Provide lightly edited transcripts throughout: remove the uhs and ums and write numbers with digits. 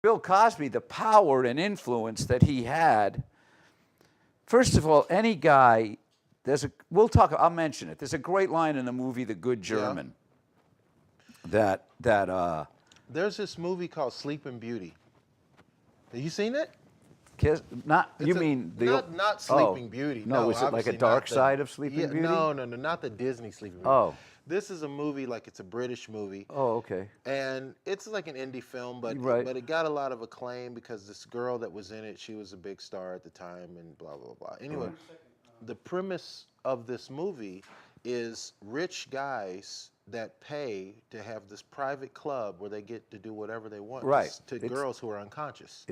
Bill Cosby, the power and influence that he had. First of all, any guy, I'll mention it. There's a great line in the movie The Good German that There's this movie called Sleeping Beauty. Have you seen it? Not Sleeping Beauty. No, is it like a dark side of Sleeping Beauty? No, not the Disney Sleeping Beauty. Oh. This is a movie, like it's a British movie. Oh, okay. And it's like an indie film, but it got a lot of acclaim because this girl that was in it, she was a big star at the time and blah, blah, blah. Anyway, the premise of this movie is rich guys that pay to have this private club where they get to do whatever they want to girls who are unconscious.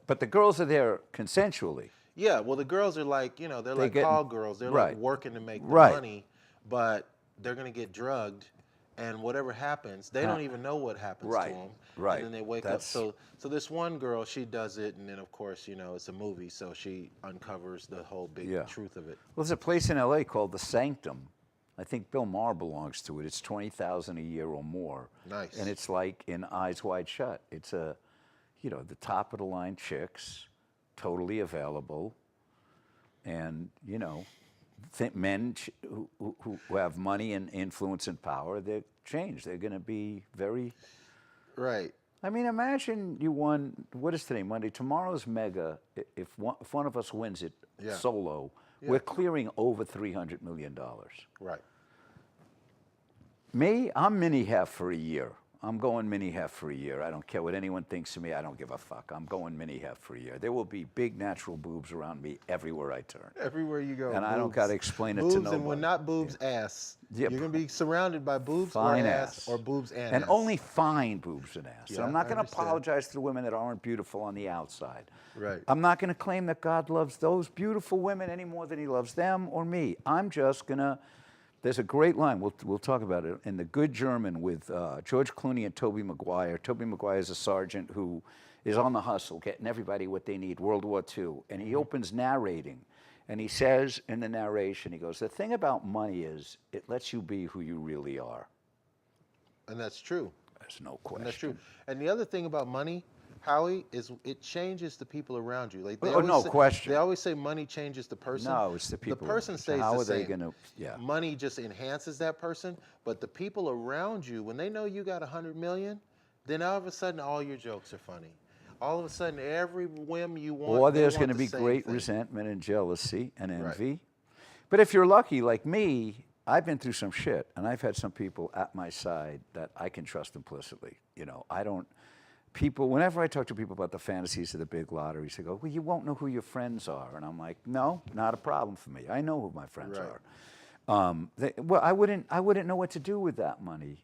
But the girls are there consensually. Yeah, well, the girls are like, they're like call girls. They're like working to make the money, but they're going to get drugged, and whatever happens, they don't even know what happens to them. Right. And then they wake up. So this one girl, she does it, and then, of course, it's a movie, so she uncovers the whole big truth of it. Well, there's a place in L.A. called The Sanctum. I think Bill Maher belongs to it. It's $20,000 a year or more. Nice. And it's like in Eyes Wide Shut. It's the top of the line chicks, totally available, and men who have money and influence and power, they're changed. They're going to be very right. I mean, imagine you won. What is today? Monday. Tomorrow's mega. If one of us wins it solo. We're clearing over $300 million. Right. Me, I'm mini half for a year. I'm going mini half for a year. I don't care what anyone thinks of me. I don't give a fuck. I'm going mini half for a year. There will be big natural boobs around me everywhere I turn. Everywhere you go. And boobs. I don't got to explain it to nobody. And when not boobs, ass. You're going to be surrounded by boobs or ass, or boobs and ass. And only fine boobs and ass. Yeah, and I'm not going to apologize to the women that aren't beautiful on the outside. Right. I'm not going to claim that God loves those beautiful women any more than he loves them or me. I'm just going to... There's a great line, we'll talk about it, in The Good German with George Clooney and Tobey Maguire. Tobey Maguire is a sergeant who is on the hustle, getting everybody what they need, World War II. And he opens narrating, and he says in the narration, he goes, the thing about money is it lets you be who you really are. And that's true. There's no question. And that's true. And the other thing about money, Howie, is it changes the people around you. Like question. They always say money changes the person. No, it's the people. The person stays How the are same. They gonna, Money just enhances that person, but the people around you, when they know you got $100 million, then all of a sudden all your jokes are funny. All of a sudden, every whim you want. Or there's going to be great resentment and jealousy and envy. Right. But if you're lucky, like me, I've been through some shit, and I've had some people at my side that I can trust implicitly. I don't. People, whenever I talk to people about the fantasies of the big lotteries, they go, well, you won't know who your friends are. And I'm like, no, not a problem for me. I know who my friends are. I wouldn't know what to do with that money.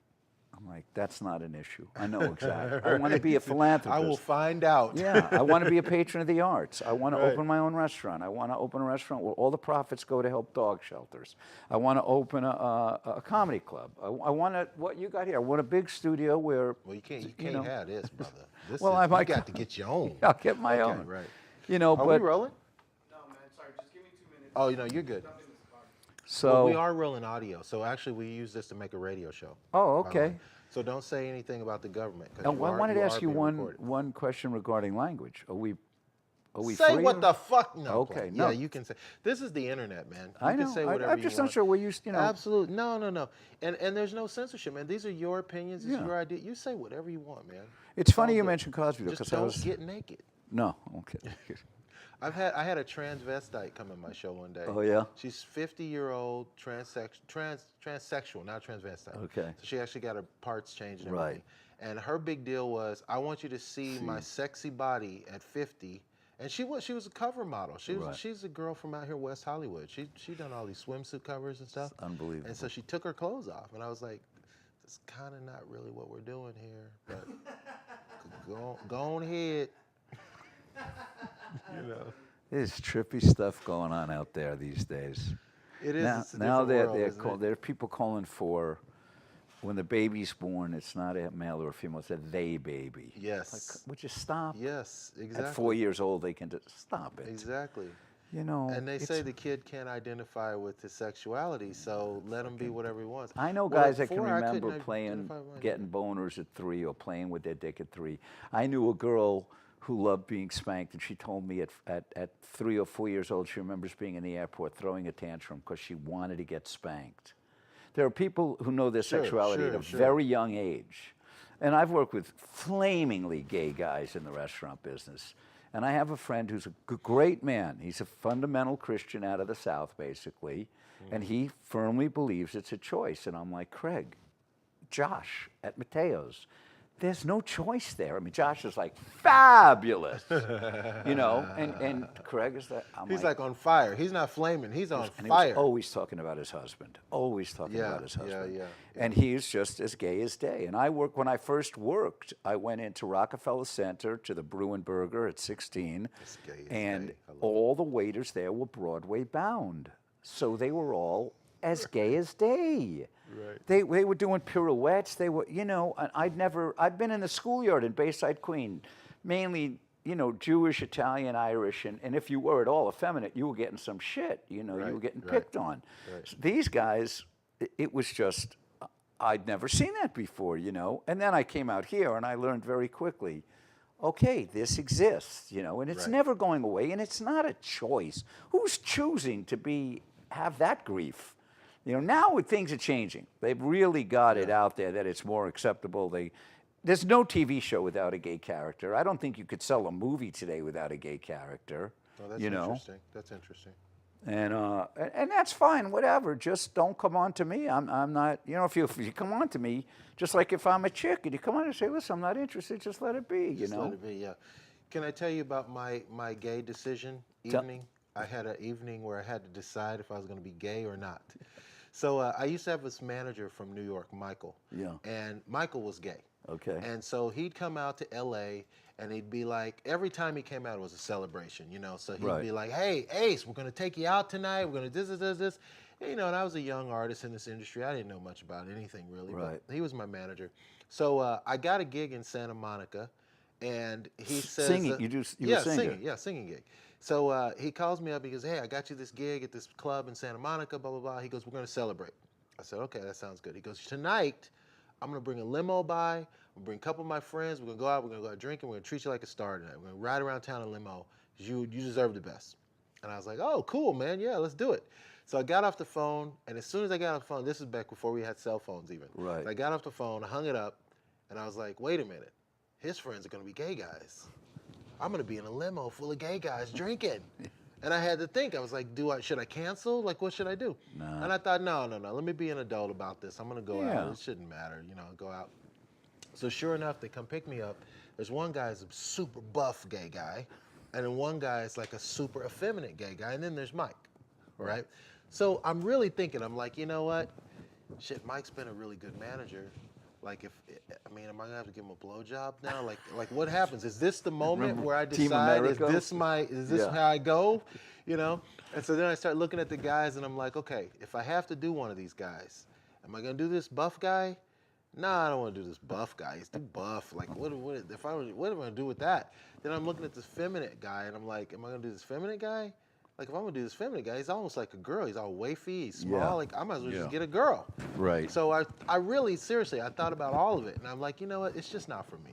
I'm like, that's not an issue. I know exactly. I want to be a philanthropist. I will find out. Yeah, I want to be a patron of the arts. I want to open my own restaurant. I want to open a restaurant where all the profits go to help dog shelters. I want to open a comedy club. I want to, what you got here, I want a big studio where... Well, you can't have this, brother. You got to get your own. I'll get my own. Right. Are we rolling? No, man, sorry, just give me 2 minutes. Oh, you're good. So we are rolling audio. So actually, we use this to make a radio show. Oh, okay. So don't say anything about the government. I wanted to ask you one question regarding language. Are we say free what the fuck? No. Okay. No. Yeah, you can say. This is the internet, man. I know. Can say whatever I'm just not sure where you. Absolutely. No. And there's no censorship, man. These are your opinions. This is your idea. You say whatever you want, man. It's funny you mentioned Cosby because I was get naked. No. Okay. I had a transvestite come in my show one day. Oh yeah. She's 50-year-old transsexual, not transvestite. Okay. So she actually got her parts changed and everything. And her big deal was, I want you to see my sexy body at 50. And she was a cover model. She's a girl from out here, West Hollywood. She done all these swimsuit covers and stuff. That's unbelievable. And so she took her clothes off, and I was like, "It's kind of not really what we're doing here, but go on ahead." There's trippy stuff going on out there these days. It is. Now there are people calling for, when the baby's born, it's not a male or a female, it's a they baby. Yes. Would you stop? Yes, exactly. At 4 years old, they can just stop it. Exactly. You know, And they say the kid can't identify with his sexuality, so let him be whatever he wants. I know Well, guys at that can 4, I remember couldn't playing, identify with getting boners at 3 or playing with their dick at 3. I knew a girl who loved being spanked, and she told me at 3 or 4 years old, she remembers being in the airport throwing a tantrum because she wanted to get spanked. There are people who know their sexuality at a very young age. And I've worked with flamingly gay guys in the restaurant business. And I have a friend who's a great man. He's a fundamental Christian out of the South, basically. And he firmly believes it's a choice. And I'm like, Craig, Josh at Micheals, there's no choice there. I mean, Josh is like, fabulous, you know, and Craig is that. He's like on fire. He's not flaming. He's on and fire. He was always talking about his husband. Always talking about his husband. Yeah. And he's just as gay as day. And when I first worked, I went into Rockefeller Center to the Bruin Burger at 16. And all the waiters there were Broadway bound. So they were all as gay as day. Right. They were doing pirouettes. They were, you know, I'd been in the schoolyard in Bayside, Queen, mainly, you know, Jewish, Italian, Irish, and if you were at all effeminate, you were getting some shit, you know, you were getting picked on. Right. So these guys, it was just, I'd never seen that before, you know, and then I came out here and I learned very quickly, okay, this exists, you know, and it's never going away, and it's not a choice. Who's choosing to have that grief? You know, now things are changing. They've really got it out there that it's more acceptable. There's no TV show without a gay character. I don't think you could sell a movie today without a gay character. Oh, that's interesting. That's interesting. And that's fine, whatever. Just don't come on to me. I'm not, you know, if you come on to me, just like if I'm a chick and you come on and say, listen, I'm not interested, just let it be, you know. Let it be, yeah. Can I tell you about my gay decision evening? I had an evening where I had to decide if I was going to be gay or not. So I used to have this manager from New York, Michael. Yeah. And Michael was gay. Okay. And so he'd come out to L.A. and he'd be like, every time he came out, it was a celebration, you know. So he'd be like, hey, Ace, we're going to take you out tonight. We're going to this. And, you know, and I was a young artist in this industry. I didn't know much about anything really. But he was my manager. So I got a gig in Santa Monica, and he says, singing. You were singing. Singing gig. So he calls me up. He goes, hey, I got you this gig at this club in Santa Monica, blah, blah, blah. He goes, we're going to celebrate. I said, okay, that sounds good. He goes, tonight, I'm going to bring a limo by. I'm going to bring a couple of my friends. We're going to go out. We're going to go out drinking. We're going to treat you like a star tonight. We're going to ride around town in a limo. You deserve the best. And I was like, oh, cool, man. Yeah, let's do it. So I got off the phone, and as soon as I got off the phone, this is back before we had cell phones even. Right. I got off the phone, I hung it up, and I was like, wait a minute. His friends are going to be gay guys. I'm going to be in a limo full of gay guys drinking. And I had to think. I was like, should I cancel? Like, what should I do? Nah. And I thought, no. Let me be an adult about this. I'm going to go out. It shouldn't matter, you know, go out. So sure enough, they come pick me up. There's one guy who's a super buff gay guy. And then one guy is like a super effeminate gay guy. And then there's Mike, right? So I'm really thinking, I'm like, you know what? Shit, Mike's been a really good manager. Like, am I gonna have to give him a blowjob now? Like, what happens? Is this the moment where I decide, is this how I go? You know? And so then I start looking at the guys, and I'm like, okay, if I have to do one of these guys, am I gonna do this buff guy? Nah, I don't want to do this buff guy. He's too buff. Like, what am I gonna do with that? Then I'm looking at this feminine guy, and I'm like, am I gonna do this feminine guy? Like, if I'm gonna do this feminine guy, he's almost like a girl. He's all wafy, he's small. Like, I might as well just get a girl. Right. So I really, seriously, I thought about all of it, and I'm like, you know what? It's just not for me.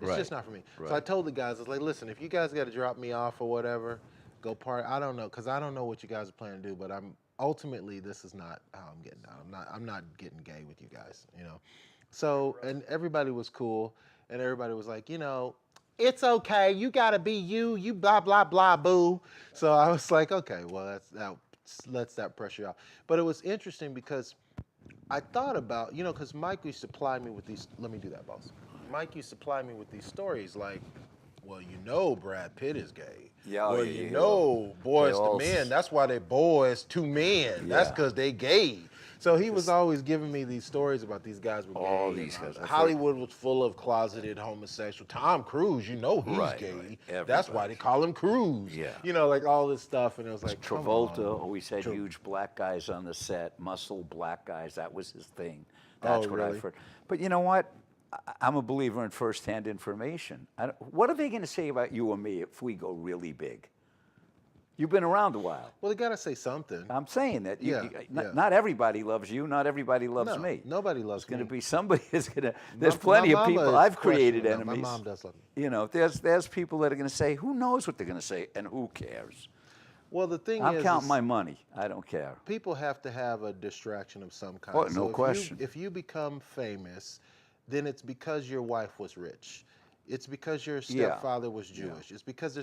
It's just not for me. So I told the guys, I was like, listen, if you guys got to drop me off or whatever, go party. I don't know, because I don't know what you guys are planning to do, but ultimately, this is not how I'm getting down. I'm not getting gay with you guys, you know. So, and everybody was cool, and everybody was like, you know, it's okay. You gotta be you. You blah blah blah boo. So I was like, okay, well that lets that pressure out. But it was interesting because I thought about, you know, because Mike used to supply me with these. Let me do that, boss. Mike used to supply me with these stories like, well, you know, Brad Pitt is gay. Well, you know, Boys to Men. That's why they boys to men. That's because they gay. So he was always giving me these stories about these guys were gay. All these guys. Hollywood was full of closeted homosexual. Tom Cruise, you know he's gay. That's why they call him Cruise. Yeah. You know, like all this stuff. And it was like, Travolta always had huge black guys on the set, muscle black guys. That was his thing. That's what I've heard. But you know what? I'm a believer in first-hand information. What are they going to say about you or me if we go really big? You've been around a while. Well, they got to say something. I'm saying that. Yeah, Not everybody loves you. Not everybody loves No, me. nobody loves There's going me. to be somebody that's going to. There's My plenty of mama people. is I've created questionable. enemies. My mom does love me. You know, there's people that are going to say, who knows what they're going to say, and who cares? Well, the thing I'm is, counting my money. I don't care. people have to have a distraction of some kind. Oh, no question. If you become famous, then it's because your wife was rich. It's because your stepfather was Jewish. It's because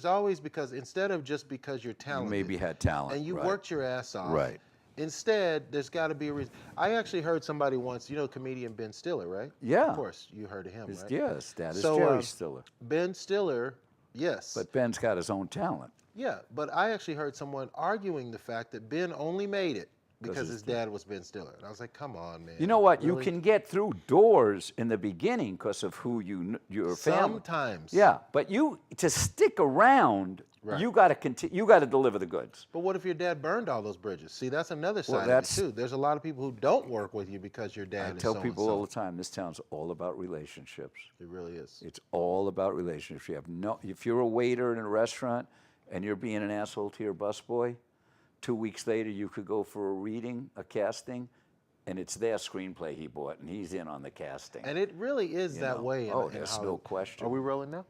instead of just because you're talented. You maybe had talent. And you right. worked your ass off. Right. Instead, there's got to be a reason. I actually heard somebody once, comedian Ben Stiller, right? Yeah. Of course, you heard of him, right? Yes, that is So, Jerry Stiller. Ben Stiller, yes. But Ben's got his own talent. Yeah, but I actually heard someone arguing the fact that Ben only made it because his dad was Ben Stiller. And I was like, come on, man. You know what? Really? You can get through doors in the beginning because of who your family. Sometimes. Yeah, but to stick around, Right. you got to continue. You got to deliver the goods. But what if your dad burned all those bridges? See, that's another side that's- of it, too. There's a lot of people who don't work with you because your dad I is tell so-and-so. people all the time, this town's all about relationships. It really is. It's all about relationships. If you're a waiter in a restaurant and you're being an asshole to your busboy, 2 weeks later you could go for a reading, a casting, and it's their screenplay he bought, and he's in on the casting. And it really is that way. Oh, in there's Hollywood. no question. Are we rolling now?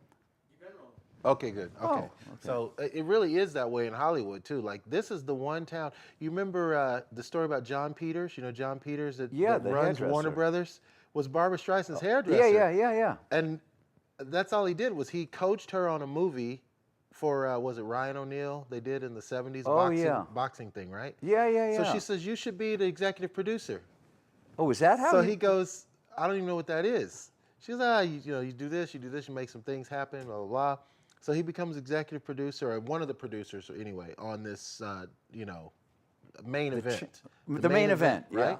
You've been rolling. Okay, good. Okay. Oh, okay. So it really is that way in Hollywood too. Like this is the one town. You remember the story about John Peters? You know John Peters that Yeah, that the runs hairdresser. Warner Brothers was Barbara Streisand's hairdresser. Yeah. And that's all he did was he coached her on a movie for was it Ryan O'Neal? They did in the '70s boxing thing, right? Yeah. So she says you should be the executive producer. Oh, is that how? So he goes, I don't even know what that is. She's like, you do this, you make some things happen, blah, blah, blah. So he becomes executive producer, or one of the producers, anyway, on this, main event. The main event, right? yeah.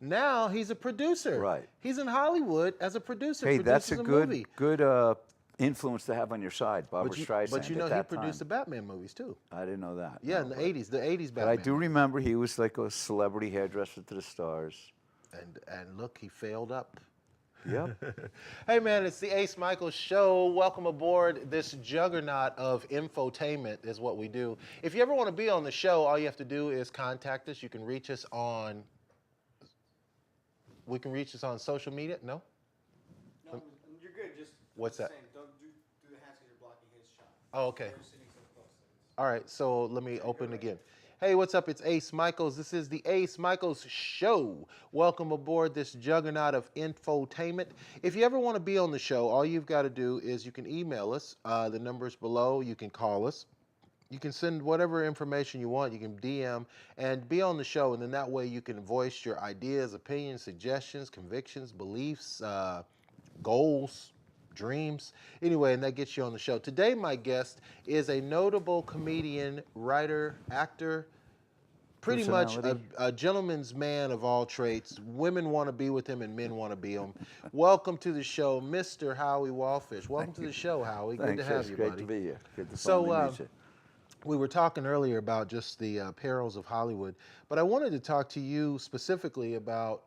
Now he's a producer. Right. He's in Hollywood as a producer. Hey, that's a movie. good influence to have on your side, Barbara Streisand. But he at that produced the time. Batman movies too. I didn't know that. Yeah, no, in the but- '80s, the '80s Batman. But I do remember he was like a celebrity hairdresser to the stars. And look, he failed up. Yep. Hey man, it's the Ace Micheals Show. Welcome aboard. This juggernaut of infotainment is what we do. If you ever want to be on the show, all you have to do is contact us. You can reach us on. We can reach us on social media. No. No, you're good. Just What's that? Saying, don't do the hands because you're blocking his shot. Oh, okay. You're sitting so close. All right. So let me open again. Hey, what's up? It's Ace Micheals. This is the Ace Micheals Show. Welcome aboard this juggernaut of infotainment. If you ever want to be on the show, all you've got to do is you can email us. The number's below. You can call us. You can send whatever information you want. You can DM and be on the show, and then that way you can voice your ideas, opinions, suggestions, convictions, beliefs, goals, dreams. Anyway, and that gets you on the show. Today, my guest is a notable comedian, writer, actor, pretty much a gentleman's man of all traits. Women want to be with him and men want to be him. Welcome to the show, Mr. Howie Walfish. Welcome to the show, Howie. Good to have you, Great buddy. to be here. Good to So, finally meet you. We were talking earlier about just the perils of Hollywood, but I wanted to talk to you specifically about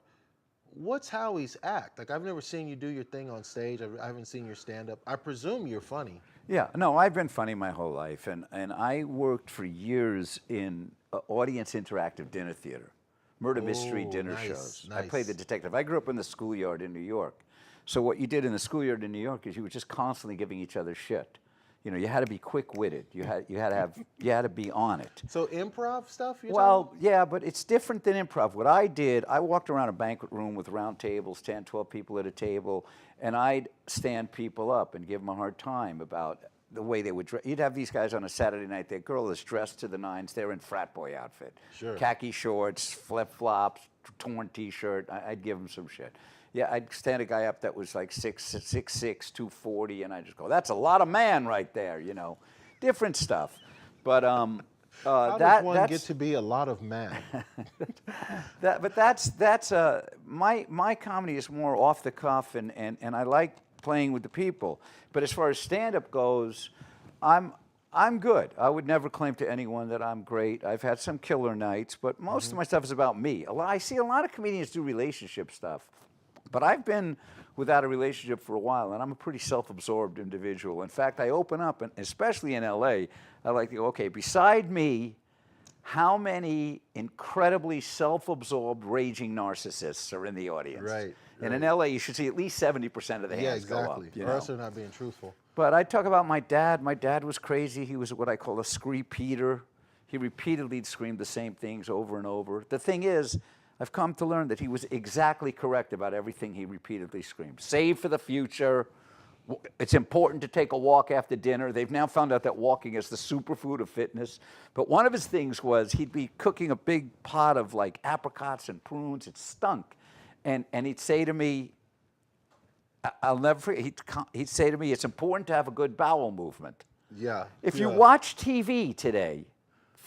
what's Howie's act. Like, I've never seen you do your thing on stage. I haven't seen your stand-up. I presume you're funny. Yeah, no, I've been funny my whole life, and I worked for years in audience interactive dinner theater, murder mystery dinner nice, shows. I nice. played the detective. I grew up in the schoolyard in New York. So what you did in the schoolyard in New York is you were just constantly giving each other shit. You know, you had to be quick-witted. You had to be on it. So improv stuff? Well, yeah, but it's different than improv. What I did, I walked around a banquet room with round tables, 10, 12 people at a table, and I'd stand people up and give them a hard time about the way they would dress. You'd have these guys on a Saturday night, their girl is dressed to the nines, they're in frat boy outfit. Sure. Khaki shorts, flip-flops, torn T-shirt. I'd give them some shit. Yeah, I'd stand a guy up that was like 6'6", 240, and I'd just go, that's a lot of man right there, you know. Different stuff. But How does one get to be a lot of man? My comedy is more off the cuff, and I like playing with the people. But as far as stand-up goes, I'm good. I would never claim to anyone that I'm great. I've had some killer nights, but most of my stuff is about me. I see a lot of comedians do relationship stuff. But I've been without a relationship for a while, and I'm a pretty self-absorbed individual. In fact, I open up, and especially in LA, I like to go, okay, beside me, how many incredibly self-absorbed, raging narcissists are in the audience? Right. And in LA, you should see at least 70% of the hands go up. Or else they're not being truthful. But I talk about my dad. My dad was crazy. He was what I call a screepeater. He repeatedly screamed the same things over and over. The thing is, I've come to learn that he was exactly correct about everything he repeatedly screamed. Save for the future. It's important to take a walk after dinner. They've now found out that walking is the superfood of fitness. But one of his things was he'd be cooking a big pot of like apricots and prunes. It stunk. And he'd say to me, I'll never forget, he'd say to me, it's important to have a good bowel movement. Yeah. If you watch TV today,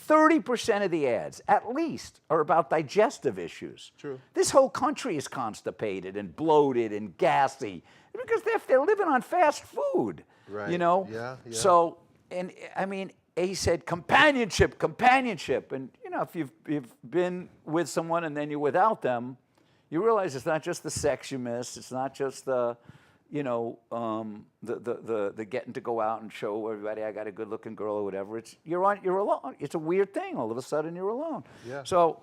30% of the ads, at least, are about digestive issues. True. This whole country is constipated and bloated and gassy because they're living on fast food. Right. You know? Yeah. So, and I mean, he said companionship. And, you know, if you've been with someone and then you're without them, you realize it's not just the sex you miss. It's not just the, you know, the getting to go out and show everybody I got a good-looking girl or whatever. You're alone. It's a weird thing. All of a sudden, you're alone. Yeah. So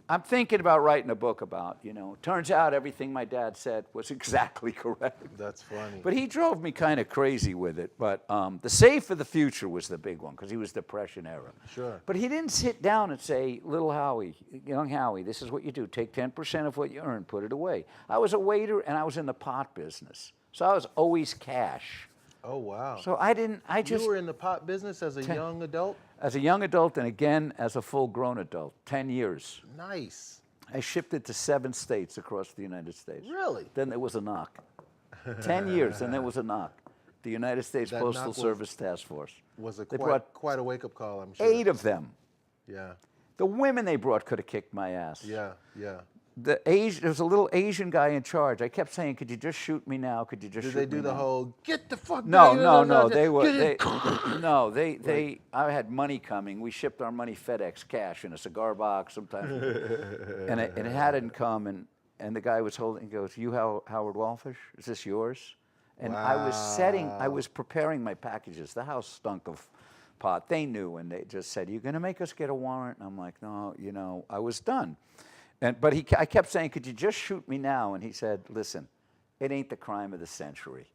I'm thinking about writing a book about, you know, turns out everything my dad said was exactly correct. That's funny. But he drove me kind of crazy with it. But the Save for the Future was the big one because he was Depression era. Sure. But he didn't sit down and say, little Howie, young Howie, this is what you do. Take 10% of what you earn, put it away. I was a waiter and I was in the pot business. So I was always cash. Oh, wow. So You were in the pot business as a young adult? As a young adult and again as a full-grown adult, 10 years. Nice. I shipped it to 7 states across the United States. Really? Then there was a knock. 10 years, and there was a knock. The United States That Postal knock Service Task Force. Was They brought quite a wake-up call, I'm sure. 8 of them. Yeah. The women they brought could have kicked my ass. Yeah. Yeah. There was a little Asian guy in charge. I kept saying, "Could you just shoot me now? Could you just shoot me now?" Did they do the whole get the fuck No, down? no. I had money coming. We shipped our money FedEx cash in a cigar box sometimes, and it hadn't come. And the guy was holding. He goes, "You Howard Walfish? Is this yours?" And I was preparing my packages. The house stunk of pot. They knew, and they just said, "You're going to make us get a warrant?" And I'm like, "No, you know, I was done." But I kept saying, "Could you just shoot me now?" And he said, "Listen, it ain't the crime of the century."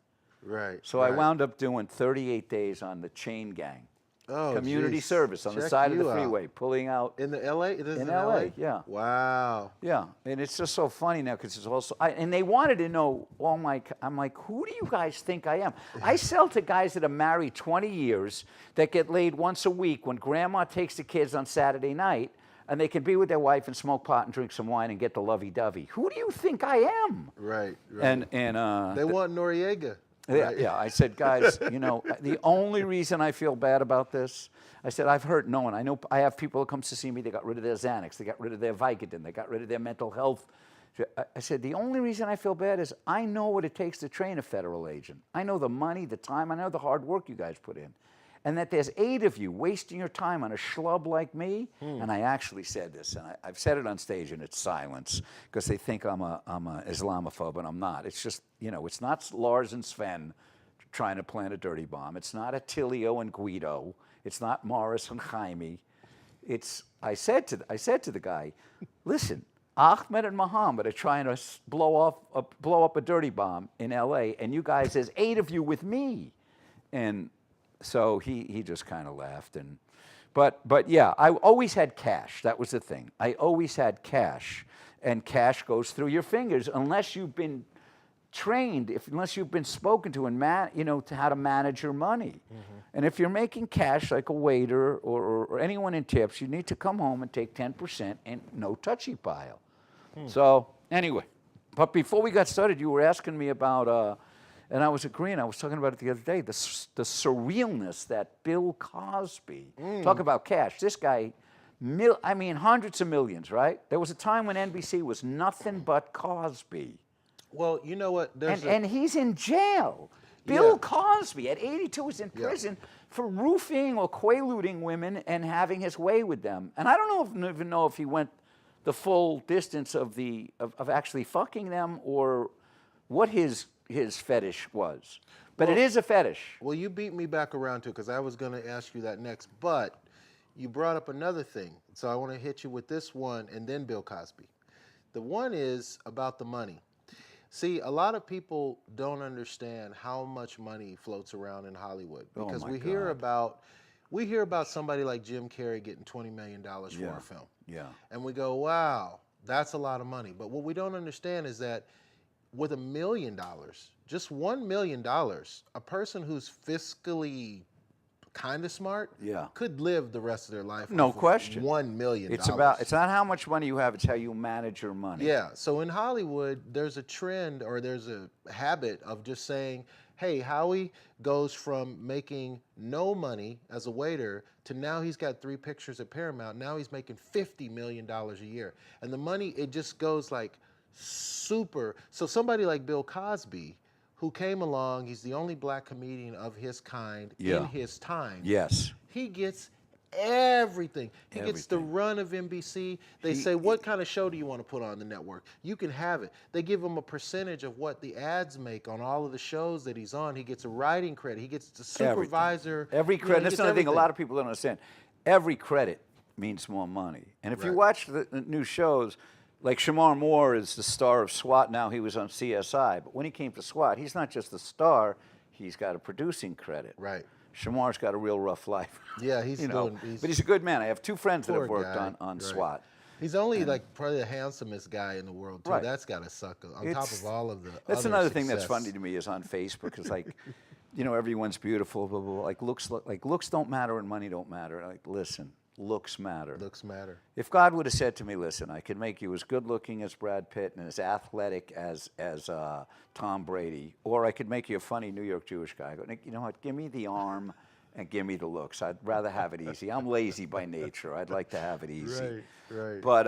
Right. So I wound up doing 38 days on the chain gang. Oh, community geez. service on the Check side of you the out. freeway, pulling out. In the LA? This is In LA, yeah. Wow. Yeah, and it's just so funny now because it's also, and they wanted to know, I'm like, who do you guys think I am? I sell to guys that are married 20 years that get laid once a week when grandma takes the kids on Saturday night and they can be with their wife and smoke pot and drink some wine and get the lovey-dovey. Who do you think I am? Right. And they want Noriega. Right? Yeah, I said, guys, you know, the only reason I feel bad about this, I said, I've hurt no one. I know I have people who come to see me, they got rid of their Xanax, they got rid of their Vicodin, they got rid of their mental health. I said, the only reason I feel bad is I know what it takes to train a federal agent. I know the money, the time, I know the hard work you guys put in. And that there's 8 of you wasting your time on a schlub like me. And I actually said this, and I've said it on stage, and it's silence, because they think I'm a Islamophobe, and I'm not. It's just, you know, it's not Lars and Sven trying to plant a dirty bomb. It's not Attilio and Guido. It's not Morris and Jaime. I said to the guy, listen, Ahmed and Muhammad are trying to blow up a dirty bomb in L.A., and you guys, there's 8 of you with me. And so he just kind of laughed. But yeah, I always had cash. That was the thing. I always had cash. And cash goes through your fingers unless you've been trained, unless you've been spoken to and to how to manage your money. Mm-hmm. And if you're making cash like a waiter or anyone in tips, you need to come home and take 10% and no touchy pile. So anyway, but before we got started, you were asking me about, and I was agreeing, I was talking about it the other day, the surrealness that Bill Cosby, talk about cash, this guy, hundreds of millions, right? There was a time when NBC was nothing but Cosby. Well, you know what? And he's in jail. Bill Cosby, at 82, is in prison for roofing or quaaluding women and having his way with them. And I don't even know if he went the full distance of actually fucking them or what his his fetish was. But it is a fetish. Well, you beat me back around too, because I was going to ask you that next. But you brought up another thing. So I want to hit you with this one and then Bill Cosby. The one is about the money. See, a lot of people don't understand how much money floats around in Hollywood, because we hear about somebody like Jim Carrey getting $20 million for a film. Yeah. And we go, wow, that's a lot of money. But what we don't understand is that with $1 million, just $1 million, a person who's fiscally kind of smart could live the rest of their life. No question. $1 million. It's not how much money you have, it's how you manage your money. Yeah. So in Hollywood, there's a trend, or there's a habit of just saying, hey, Howie goes from making no money as a waiter to now he's got 3 pictures at Paramount. Now he's making $50 million a year. And the money, it just goes like super. So somebody like Bill Cosby, who came along, he's the only black comedian of his kind in his time. Yes. He gets everything. He gets the run of NBC. They say, what kind of show do you want to put on the network? You can have it. They give him a percentage of what the ads make on all of the shows that he's on. He gets a writing credit. He gets the supervisor. Every credit. That's another thing a lot of people don't understand. Every credit means more money. And if you watch the new shows, like Shamar Moore is the star of SWAT now. He was on CSI. But when he came to SWAT, he's not just the star. He's got a producing credit. Right. Shamar's got a real rough life. Yeah, he's but he's a good man. I have 2 friends that have worked on SWAT. He's only like probably the handsomest guy in the world too. That's got to suck on top of all of the. That's another thing that's funny to me is on Facebook. It's like, everyone's beautiful, blah, blah, blah. Like looks don't matter and money don't matter. Like, listen, looks matter. Looks matter. If God would have said to me, listen, I can make you as good looking as Brad Pitt and as athletic as Tom Brady, or I could make you a funny New York Jewish guy. I go, Nick, you know what? Give me the arm and give me the looks. I'd rather have it easy. I'm lazy by nature. I'd like to have it easy. Right. But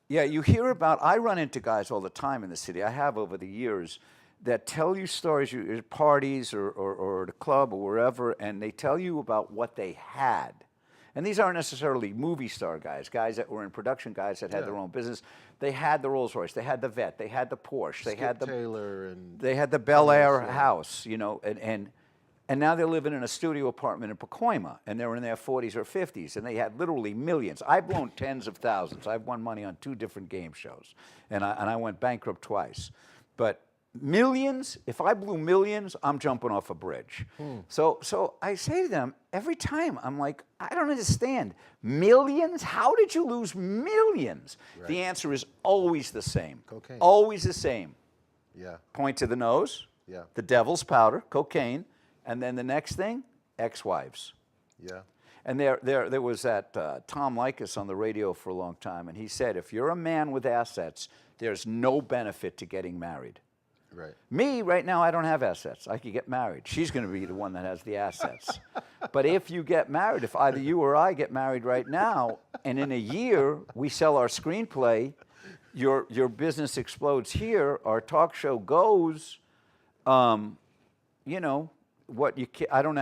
yeah, you hear about. I run into guys all the time in the city. I have over the years that tell you stories at parties or at a club or wherever, and they tell you about what they had. And these aren't necessarily movie star guys that were in production, guys that had their own business. They had the Rolls Royce, they had the Vet, they had the Porsche, they had the Taylor, and they had the Bel Air house, and now they're living in a studio apartment in Pacoima, and they're in their 40s or 50s, and they had literally millions. I've blown tens of thousands. I've won money on 2 different game shows, and I went bankrupt twice. But millions, if I blew millions, I'm jumping off a bridge. So I say to them every time, I'm like, I don't understand. Millions? How did you lose millions? Right. The answer is always the same. Cocaine. Always the same. Yeah. Point to the nose. Yeah. The devil's powder, cocaine. And then the next thing, ex-wives. Yeah. And there was that Tom Likas on the radio for a long time, and he said, if you're a man with assets, there's no benefit to getting married. Right. Me, right now, I don't have assets. I could get married. She's going to be the one that has the assets. But if you get married, if either you or I get married right now, and in a year we sell our screenplay, your business explodes here, our talk show goes, I don't know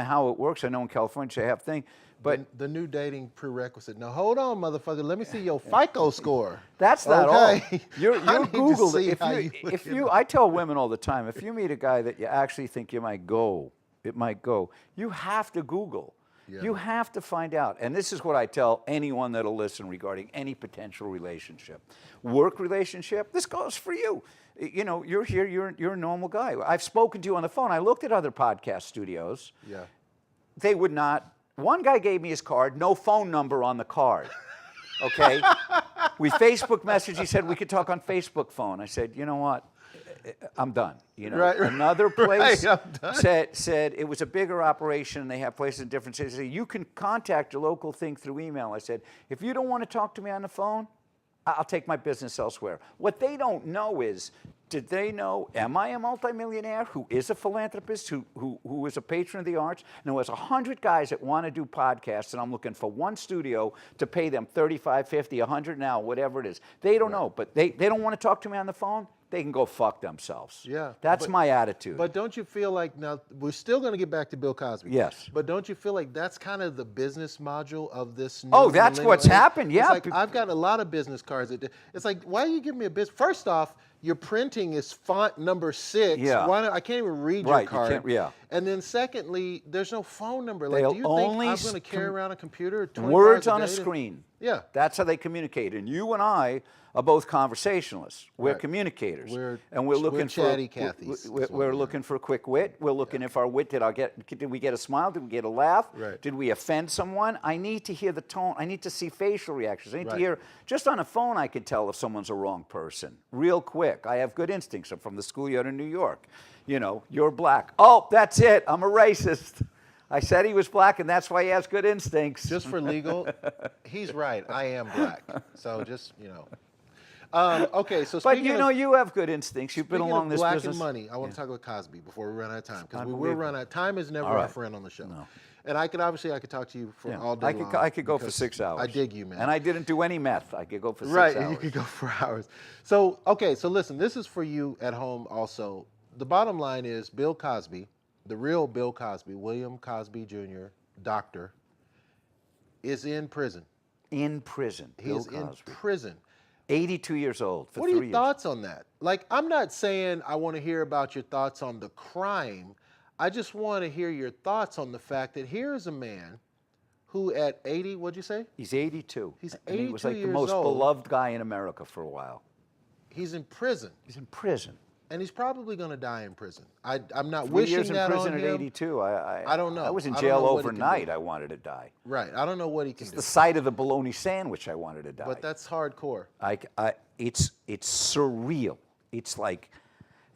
how it works. I know in California they have thing. But the new dating prerequisite. Now hold on, motherfucker. Let me see your FICO score. That's not all. You're I need to Google see it. how If you, I tell women all the time, if you meet a guy that you actually think it might go, you have to Google. Yeah. You have to find out. And this is what I tell anyone that'll listen regarding any potential relationship. Work relationship, this goes for you. You're here, you're a normal guy. I've spoken to you on the phone. I looked at other podcast studios. Yeah. They would not. One guy gave me his card, no phone number on the card. Okay? We Facebook messaged. He said we could talk on Facebook phone. I said, you know what? I'm done. Right. Another place Right, said it was a bigger operation and they have places in different cities. They said, you can contact your local thing through email. I said, if you don't want to talk to me on the phone, I'll take my business elsewhere. What they don't know is, did they know, am I a multimillionaire who is a philanthropist, who is a patron of the arts? And there's 100 guys that want to do podcasts, and I'm looking for one studio to pay them $35, $50, $100 now, whatever it is. They don't know, but they don't want to talk to me on the phone. they can go fuck themselves. Yeah, That's my attitude. But don't you feel like, now we're still going to get back to Bill Cosby? Yes. But don't you feel like that's kind of the business module of this new Oh, that's millennial what's age? happened, yeah. It's like, I've got a lot of business cards. It's like, why are you giving me a business? First off, your printing is font number 6. Yeah. Why I can't even read Right, your you card. can't- yeah. And then secondly, there's no phone number. Like, They'll do you think only I'm going to carry around a computer 24 words hours on a day to- screen. Yeah. That's how they communicate. And you and I are both conversationalists. We're Right. communicators. We're looking chatty for Cathys, We're, is what we're we looking for quick wit. We're looking if our wit did we get a smile? Did we get a laugh? Right. Did we offend someone? I need to hear the tone. I need to see facial reactions. I need to Right. hear, just on a phone I can tell if someone's a wrong person real quick. I have good instincts. I'm from the schoolyard in New York. You know, you're black. Oh, that's it. I'm a racist. I said he was black, and that's why he has good instincts. Just for legal, he's right. I am black. So just, okay, so But speaking you know, of, you have good instincts. You've been speaking along of this black business. and money, I want to talk about Cosby before we run out of time, because we will Unbelievable. run out. Time is never All our right. friend on the show. No. And I could talk to you for Yeah. all day long. I could go for because 6 hours. I dig you, man. And I didn't do any meth. I could go for 6 right, hours. you could go for hours. So, okay, so listen, this is for you at home also. The bottom line is Bill Cosby, the real Bill Cosby, William Cosby Jr., doctor, is in prison. In prison. He's Bill in Cosby. prison. 82 years old for What are 3 your years. thoughts on that? Like, I'm not saying I want to hear about your thoughts on the crime. I just want to hear your thoughts on the fact that here is a man who at 80, what'd you say? He's 82. He's And he was 82 like the years most old. beloved guy in America for a while. He's in prison. He's in prison. And he's probably going to die in prison. I'm not 3 wishing years in that prison on at him. 82. I don't know. I was in I don't jail know what he can overnight. do. I wanted to die. Right. I don't know what he can It's do. the sight of the bologna sandwich I wanted to die. But that's hardcore. It's surreal. It's like,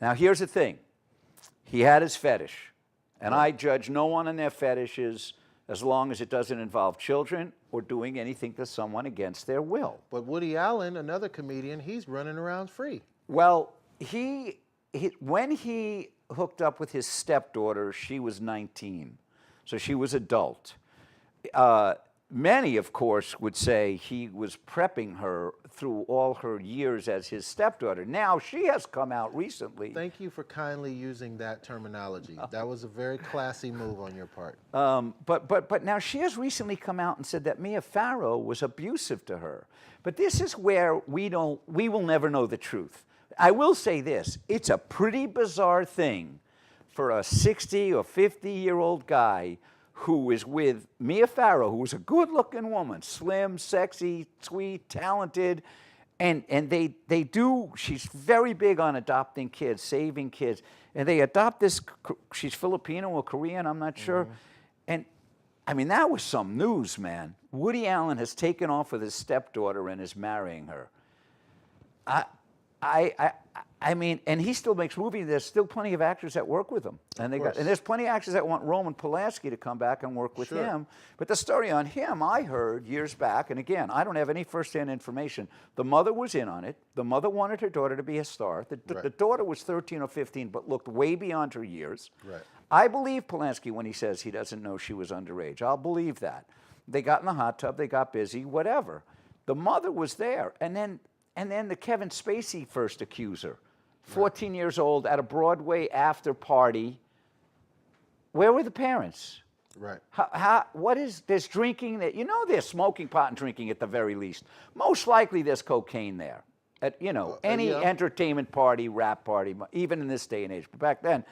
now here's the thing. He had his fetish, and I judge no one on their fetishes as long as it doesn't involve children or doing anything to someone against their will. But Woody Allen, another comedian, he's running around free. Well, when he hooked up with his stepdaughter, she was 19, so she was adult. Many, of course, would say he was prepping her through all her years as his stepdaughter. Now, she has come out recently. Thank you for kindly using that terminology. That was a very classy move on your part. But now she has recently come out and said that Mia Farrow was abusive to her. But this is where we will never know the truth. I will say this, it's a pretty bizarre thing for a 60 or 50-year-old guy who is with Mia Farrow, who was a good-looking woman, slim, sexy, sweet, talented, and she's very big on adopting kids, saving kids, and they adopt this, she's Filipino or Korean, I'm not sure, and I mean, that was some news, man. Woody Allen has taken off with his stepdaughter and is marrying her. I mean, and he still makes movies. There's still plenty of actors that work with him, and there's plenty of actors that want Roman Polanski to come back and work with him. But the story on him, I heard years back, and again, I don't have any first-hand information. The mother was in on it. The mother wanted her daughter to be a star. The daughter was 13 or 15, but looked way beyond her years. Right. I believe Polanski when he says he doesn't know she was underage. I'll believe that. They got in the hot tub. They got busy. Whatever. The mother was there, and then the Kevin Spacey first accuser. 14 years old at a Broadway after party. Where were the parents? Right. What is, there's drinking, there's smoking pot and drinking at the very least. Most likely there's cocaine there. At, any entertainment party, rap party, even in this day and age. But back then,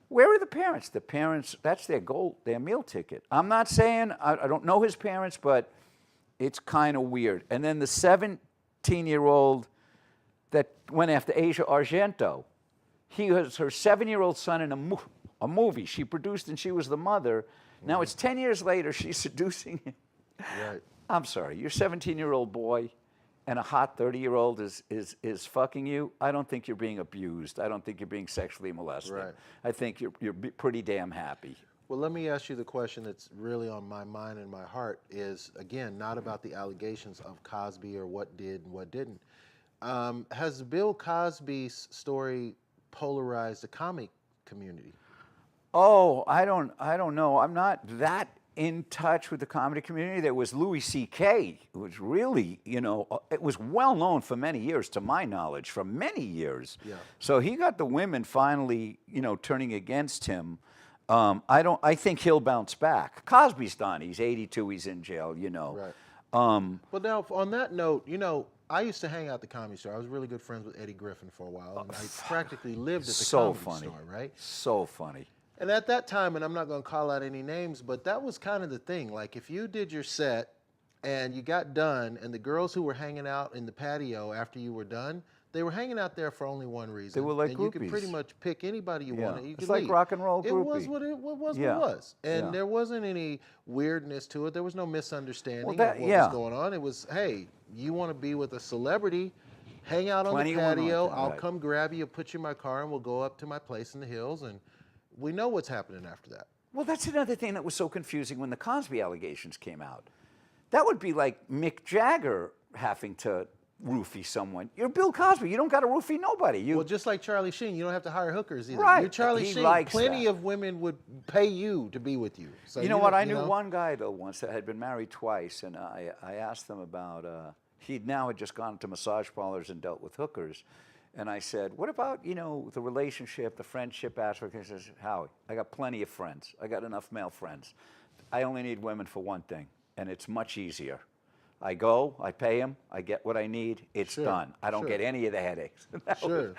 where are the parents? The parents, that's their goal, their meal ticket. I'm not saying, I don't know his parents, but it's kind of weird. And then the 17-year-old that went after Asia Argento. He was her 7-year-old son in a movie she produced, and she was the mother. Now it's 10 years later, she's seducing him. Right. I'm sorry, your 17-year-old boy and a hot 30-year-old is fucking you. I don't think you're being abused. I don't think you're being sexually molested. Right. I think you're pretty damn happy. Well, let me ask you the question that's really on my mind and my heart is, again, not about the allegations of Cosby or what did and what didn't. Has Bill Cosby's story polarized the comic community? Oh, I don't know. I'm not that in touch with the comedy community. There was Louis C.K., who was really, it was well known for many years, to my knowledge, for many years. Yeah. So he got the women finally, turning against him. I think he'll bounce back. Cosby's done. He's 82. He's in jail. Right. Well, now on that note, I used to hang out at the Comedy Store. I was really good friends with Eddie Griffin for a while, and I practically lived at the Comedy Store, right? So funny. And at that time, and I'm not going to call out any names, but that was kind of the thing. Like, if you did your set and you got done, and the girls who were hanging out in the patio after you were done, they were hanging out there for only one reason. They were like and groupies. you could pretty much pick anybody you wanted. You It's could like leave. rock and roll groupie. It was what it was. Yeah. What it was. And Yeah. there wasn't any weirdness to it. There was no misunderstanding Well, of that- what yeah. was going on. It was, hey, you want to be with a celebrity, hang out Plenty on of the women like patio. that, I'll right. come grab you, put you in my car, and we'll go up to my place in the hills. And we know what's happening after that. Well, that's another thing that was so confusing when the Cosby allegations came out. That would be like Mick Jagger having to roofie someone. You're Bill Cosby. You don't got to roofie nobody. Well, just like Charlie Sheen, you don't have to hire hookers either. Right. You're Charlie He Sheen. likes Plenty that. of women would pay you to be with you. So you know what? don't- I knew one guy, though, once that had been married twice, and I asked him about, he now had just gone to massage parlors and dealt with hookers. And I said, what about, the relationship, the friendship aspect? He says, Howie, I got plenty of friends. I got enough male friends. I only need women for one thing, and it's much easier. I go, I pay them, I get what I need, it's Sure, done. I don't sure. get any of the headaches. Sure.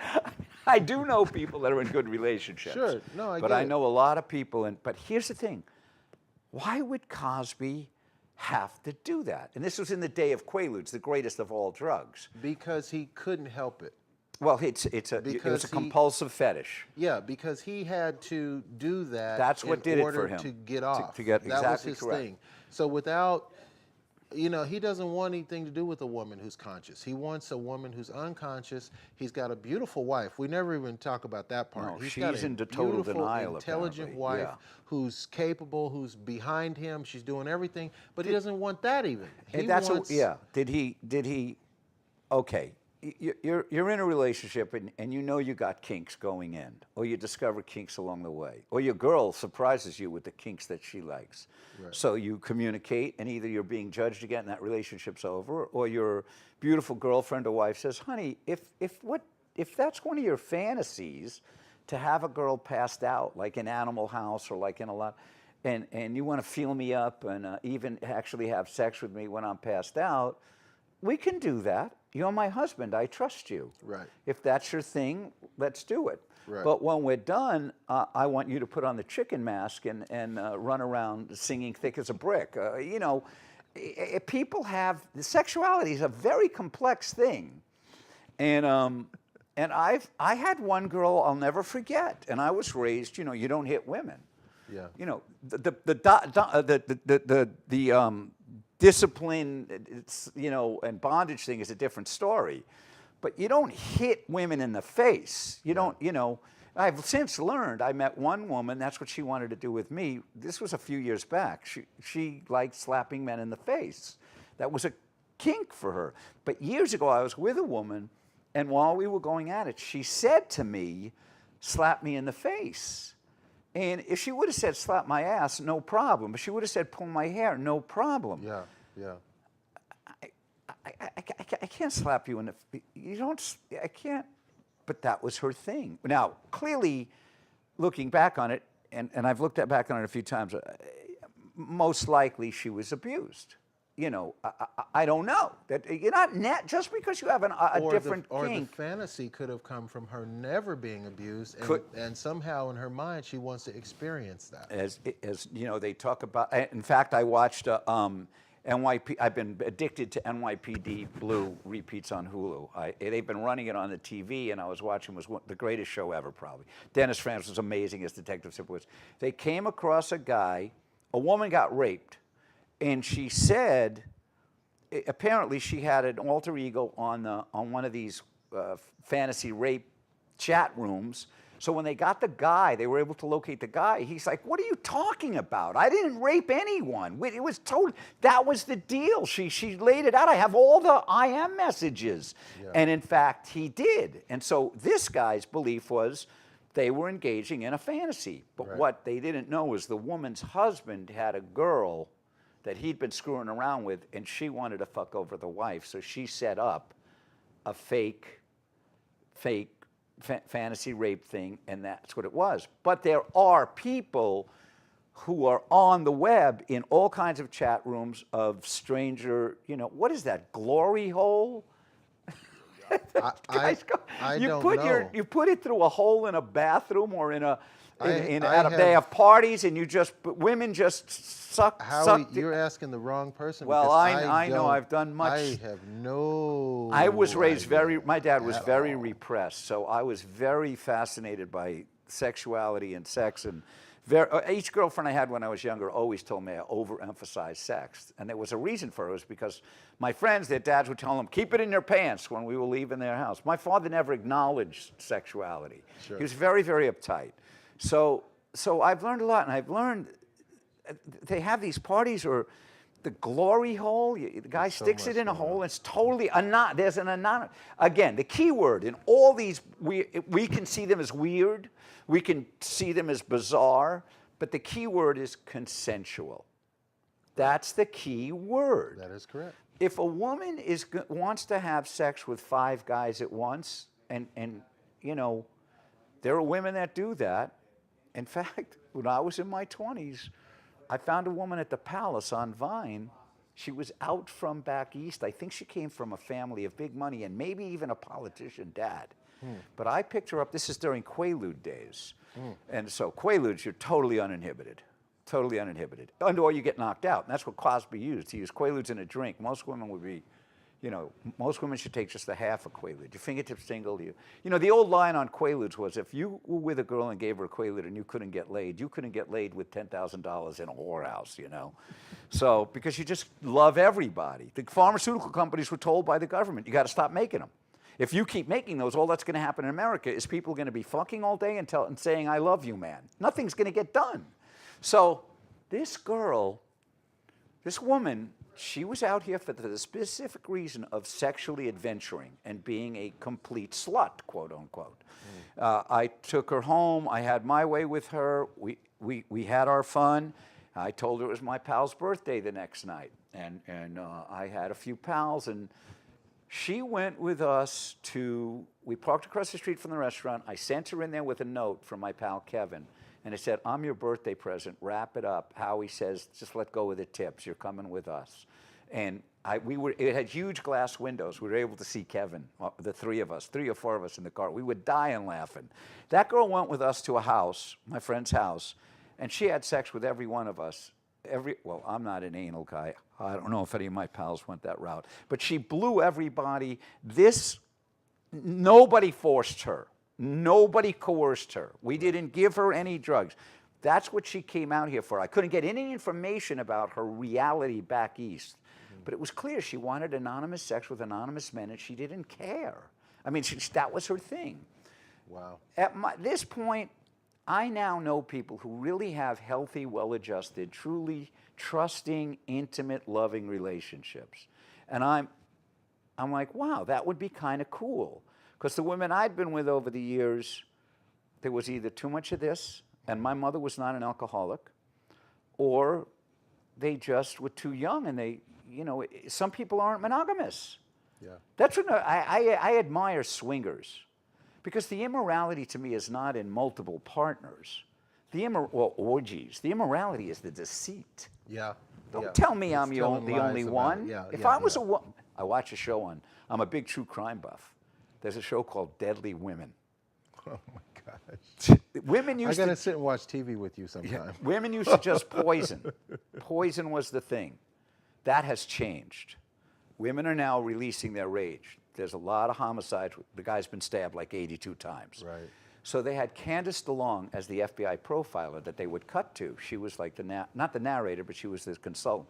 I do know people that are in good relationships. Sure, no, I But get I it. know a lot of people, but here's the thing. Why would Cosby have to do that? And this was in the day of Quaaludes, the greatest of all drugs. Because he couldn't help it. Well, it was Because a he- compulsive fetish. Yeah, because he had to do that. That's what in did it order for him. to get off. to get that was exactly his correct. thing. So without, he doesn't want anything to do with a woman who's conscious. He wants a woman who's unconscious. He's got a beautiful wife. We never even talk about that part. No, He's she's got a in total beautiful, denial, intelligent apparently. wife Yeah. who's capable, who's behind him. She's doing everything, but he doesn't want that even. He And that's wants, Did he? Okay, you're in a relationship and you know you got kinks going in, or you discover kinks along the way, or your girl surprises you with the kinks that she likes. Right. So you communicate, and either you're being judged again, and that relationship's over, or your beautiful girlfriend or wife says, "Honey, if that's one of your fantasies, to have a girl passed out like in Animal House or like in a lot." And you want to feel me up and even actually have sex with me when I'm passed out, we can do that. You're my husband. I trust you. Right. If that's your thing, let's do it. Right. But when we're done, I want you to put on the chicken mask and run around singing thick as a brick. People have, sexuality is a very complex thing. And I had one girl I'll never forget, and I was raised, you don't hit women. Yeah. The discipline, and bondage thing is a different story, but you don't hit women in the face. You don't. I've since learned. I met one woman. That's what she wanted to do with me. This was a few years back. She liked slapping men in the face. That was a kink for her. But years ago, I was with a woman, and while we were going at it, she said to me, "Slap me in the face." And if she would have said, "Slap my ass," no problem. If she would have said, "Pull my hair," no problem. Yeah. Yeah. I can't slap you in the. You don't. I can't. But that was her thing. Now, clearly, looking back on it, and I've looked back on it a few times. Most likely, she was abused. I don't know. That you're not net just because you have a different Or the kink. fantasy could have come from her never being abused, and somehow in her mind she wants to experience that. As they talk about. In fact, I watched NYP. I've been addicted to NYPD Blue repeats on Hulu. They've been running it on the TV, and I was watching. It was the greatest show ever, probably. Dennis Franz was amazing as Detective Sipowicz. They came across a woman got raped, and she said, apparently she had an alter ego on one of these fantasy rape chat rooms. So when they got the guy, they were able to locate the guy. He's like, "What are you talking about? I didn't rape anyone. It was told that was the deal. She laid it out. I have all the IM messages." Yeah. And in fact, he did. And so this guy's belief was, They were engaging in a fantasy. But Right. what they didn't know was the woman's husband had a girl that he'd been screwing around with, and she wanted to fuck over the wife. So she set up a fake fantasy rape thing, and that's what it was. But there are people who are on the web in all kinds of chat rooms of stranger, what is that, glory hole? I don't know. You put it through a hole in a bathroom or they have parties and women just suck. Howie, you're asking the wrong person. Well, because I know I've done much. I have no. I was raised idea my dad was very all. repressed, so I was very fascinated by sexuality and sex. And each girlfriend I had when I was younger always told me I overemphasized sex. And there was a reason for it. It was because my friends, their dads would tell them, keep it in your pants when we were leaving their house. My father never acknowledged sexuality. Sure. He was very, very uptight. So I've learned a lot, and I've learned they have these parties or the glory hole. The guy sticks it in a hole. It's totally there's an anonymous. Again, the key word in all these, we can see them as weird. We can see them as bizarre. But the key word is consensual. That's the key word. That is correct. If a woman wants to have sex with 5 guys at once, and there are women that do that. In fact, when I was in my 20s, I found a woman at the Palace on Vine. She was out from back east. I think she came from a family of big money and maybe even a politician dad. But I picked her up. This is during Quaalude days. And so Quaaludes, you're totally uninhibited. Totally uninhibited. Or you get knocked out. And that's what Cosby used. He used Quaaludes in a drink. Most women would be, most women should take just a half a Quaalude. Your fingertips tingle. The old line on Quaaludes was if you were with a girl and gave her a Quaalude and you couldn't get laid with $10,000 in a whorehouse, So, because you just love everybody. The pharmaceutical companies were told by the government, you got to stop making them. If you keep making those, all that's going to happen in America is people are going to be fucking all day and saying, I love you, man. Nothing's going to get done. So this woman, she was out here for the specific reason of sexually adventuring and being a complete slut, quote unquote. I took her home. I had my way with her. We had our fun. I told her it was my pal's birthday the next night. And I had a few pals, and she went with us we parked across the street from the restaurant. I sent her in there with a note from my pal Kevin. And it said, I'm your birthday present, wrap it up. Howie says, just let go of the tips, you're coming with us. And it had huge glass windows. We were able to see Kevin, the 3 of us, 3 or 4 of us in the car. We were dying laughing. That girl went with us to a house, my friend's house, and she had sex with every one of us. Well, I'm not an anal guy. I don't know if any of my pals went that route. But she blew everybody. Nobody forced her. Nobody coerced her. We didn't give her any drugs. That's what she came out here for. I couldn't get any information about her reality back east. But it was clear she wanted anonymous sex with anonymous men, and she didn't care. I mean, that was her thing. Wow. At this point, I now know people who really have healthy, well-adjusted, truly trusting, intimate, loving relationships. And I'm like, wow, that would be kind of cool. Because the women I'd been with over the years, there was either too much of this, and my mother was not an alcoholic, or they just were too young, and some people aren't monogamous. Yeah. That's what I admire swingers, because the immorality to me is not in multiple partners. Orgies. The immorality is the deceit. Yeah. Don't tell me I'm the telling only lies about one. it. Yeah, If yeah, I was yeah. a woman, I watch a show I'm a big true crime buff. There's a show called Deadly Women. Oh my gosh. Women I used gotta to sit and watch TV with you sometime. women used to just poison. Poison was the thing. That has changed. Women are now releasing their rage. There's a lot of homicides. The guy's been stabbed like 82 times. Right. So they had Candace DeLong as the FBI profiler that they would cut to. She was like not the narrator, but she was the consultant.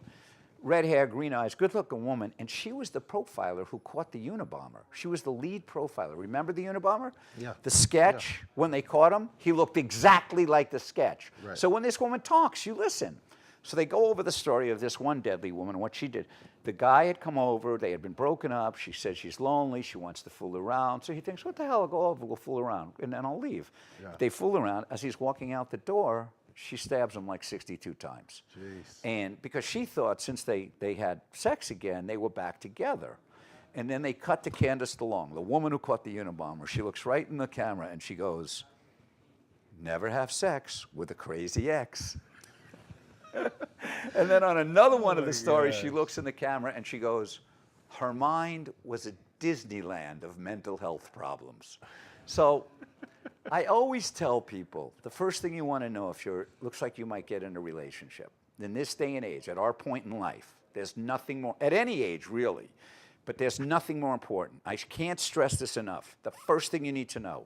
Red hair, green eyes, good-looking woman, and she was the profiler who caught the Unabomber. She was the lead profiler. Remember the Unabomber? Yeah. The sketch, when they caught him, he looked exactly like the sketch. Right. So when this woman talks, you listen. So they go over the story of this one deadly woman and what she did. The guy had come over, they had been broken up, she said she's lonely, she wants to fool around. So he thinks, what the hell, I'll go over, we'll fool around, and then I'll leave. Yeah. They fool around. As he's walking out the door, she stabs him like 62 times. Jeez. And because she thought since they had sex again, they were back together. And then they cut to Candace DeLong, the woman who caught the Unabomber. She looks right in the camera and she goes, never have sex with a crazy ex. And then on another one of the stories, she looks in the camera and she goes, her mind was a Disneyland of mental health problems. So I always tell people, the first thing you want to know if looks like you might get in a relationship, in this day and age, at our point in life, there's nothing more, at any age really, but there's nothing more important. I can't stress this enough. The first thing you need to know,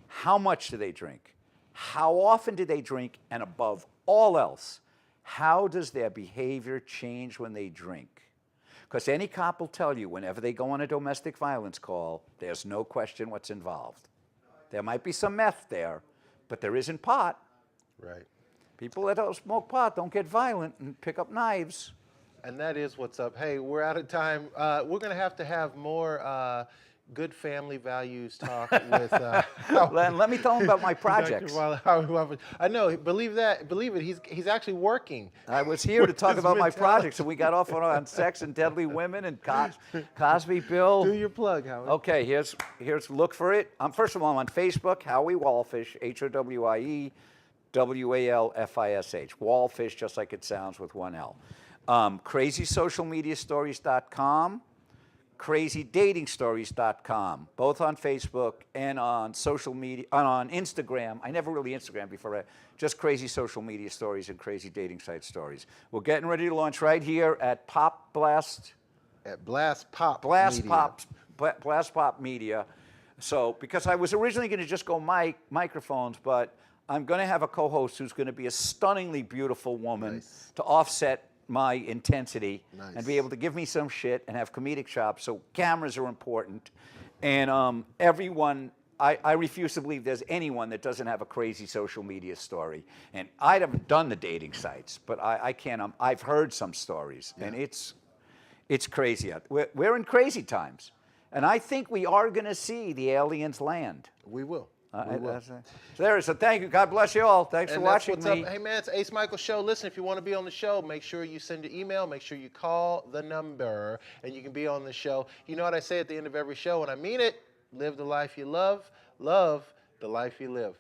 how much do they drink? How often do they drink? And above all else, how does their behavior change when they drink? Because any cop will tell you whenever they go on a domestic violence call, there's no question what's involved. There might be some meth there, but there isn't pot. Right. People that don't smoke pot don't get violent and pick up knives. And that is what's up. Hey, we're out of time. We're going to have more good family values talk with Let me tell him about my projects. I know. Believe it. He's actually working. I was here to talk His about my mentality. projects, and we got off on sex and deadly women and Cosby Bill. Do your plug, Howie. Okay, here's look for it. First of all, I'm on Facebook, Howie Walfish, HOWIE WALFISH. Walfish, just like it sounds with one L. CrazySocialMediaStories.com. CrazyDatingStories.com, both on Facebook and on social media, on Instagram. I never really Instagram before, just Crazy Social Media Stories and Crazy Dating Site Stories. We're getting ready to launch right here at Pop Blast. At Blast Pop Media. Blast Pop Media. So, because I was originally going to just go microphones, but I'm going to have a co-host who's going to be a stunningly beautiful woman to offset my intensity and be able to give me some shit and have comedic chops. So cameras are important. And everyone, I refuse to believe there's anyone that doesn't have a crazy social media story. And I haven't done the dating sites, but I can't. I've heard some stories, and it's crazy. We're in crazy times. And I think we are going to see the aliens land. We will. So thank you. God bless you all. Thanks for watching me. Hey, man, it's Ace Michael Show. Listen, if you want to be on the show, make sure you send your email. Make sure you call the number, and you can be on the show. You know what I say at the end of every show, and I mean it. Live the life you love. Love the life you live.